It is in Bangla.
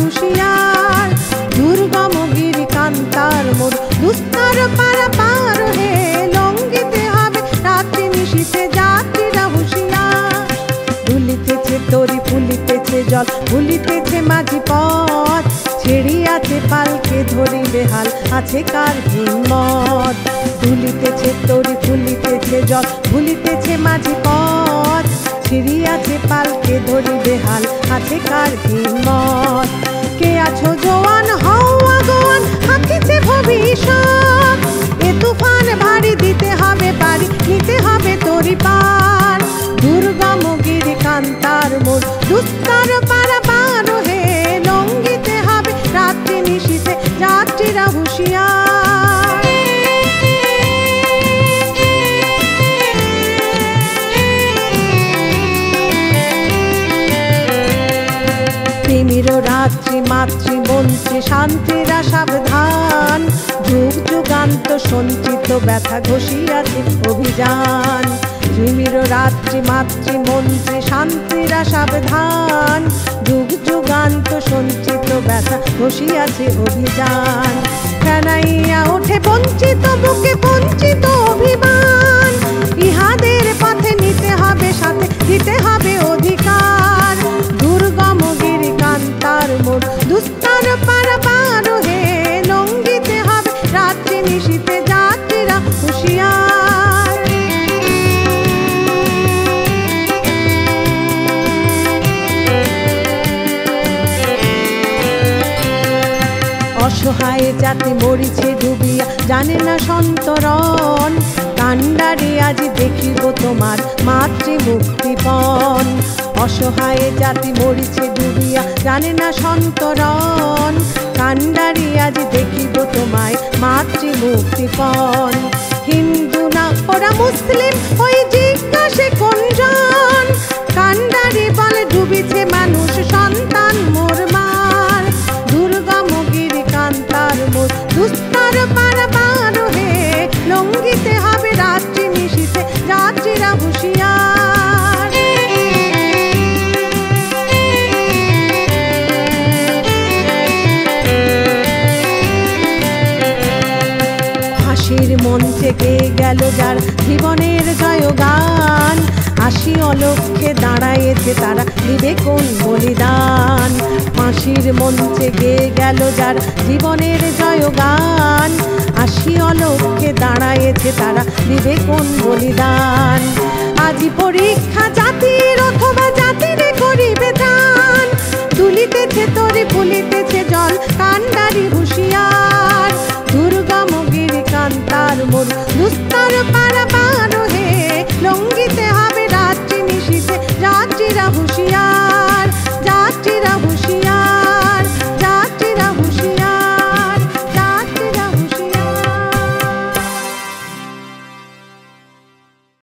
হুঁশিয়ার। দুর্গম গিরি কান্তার মোর দুস্তার পারা পার হে, লঙ্ঘিতে হবে রাত্রি নিশীথে যাত্রীরা হুঁশিয়ার। দুলিতেছে তরি ফুলিতেছে জল, ভুলিতেছে মাঝি পথ, ছেড়িয়াছে পালকে ধরিবে হাল, আছে কার হিম্মত। দুলিতেছে তরি ফুলিতেছে জল, ভুলিতেছে মাঝি পথ, ছিড়িয়াছে পালকে ধরিবে হাল, আছে কার হিম্মত। কে আছো জোয়ান হও আগোয়ান, হাকিছে ভবিষ্যৎ, এ তুফান ভারী দিতে হবে পারি, নিতে হবে তরি পার। দুর্গম গিরি কান্তার মোর দুস্তার পারা পার হে, লঙ্ঘিতে হবে রাত্রি নিশীথে যাত্রীরা হুঁশিয়ার। প্রেমীর রাত্রি মাতৃ মন্ত্রী শান্তিরা সাবধান, যুগ যুগান্ত সঞ্চিত ব্যথা ঘষিয়াছে অভিযান। প্রেমীর রাত্রি মাতৃ মন্ত্রী শান্তিরা সাবধান, যুগ যুগান্ত সঞ্চিত ব্যথা ঘষিয়াছে অভিযান। ফেনাইয়া ওঠে বঞ্চিত বুকে বঞ্চিত অভিমান, ইহাদের পথে নিতে হবে সাথে, দিতে হবে অধিকার। দুর্গম গিরি কান্তার মোর দুস্তার পারা পার হে, লঙ্ঘিতে হবে রাত্রি নিশীথে যাত্রীরা হুঁশিয়ার। অসহায় জাতি মরিছে ডুবিয়া, জানে না সন্তরণ, কান্ডারি আজ দেখিব তোমার মাতৃ মুক্তিপণ। অসহায় জাতি মরিছে ডুবিয়া, জানে না সন্তরণ, কান্ডারি আজ দেখিব তোমায় মাতৃ মুক্তিপণ। হিন্দু না ওরা মুসলিম ওই জিজ্ঞাসে কোনজন, কান্ডারি বলে ডুবিছে মানুষ সন্তান মোর মার। দুর্গম গিরি কান্তার মোর দুস্তার পারা পার হে, লঙ্ঘিতে হবে রাত্রি নিশীথে যাত্রীরা হুঁশিয়ার। ফাঁসির মঞ্চে গেয়ে গেল যার জীবনের জয়গান, আশি অলক্ষ্যে দাঁড়ায়েছে তারা দিবে কোন বলিদান। ফাঁসির মঞ্চে গেয়ে গেল যার জীবনের জয়গান, আশি অলক্ষ্যে দাঁড়ায়েছে তারা দিবে কোন বলিদান। আজি পরীক্ষা জাতির অথবা জাতিরে করিবে দান, তুলিতেছে তরি ফুলিতেছে জল, কান্ডারি হুঁশিয়ার।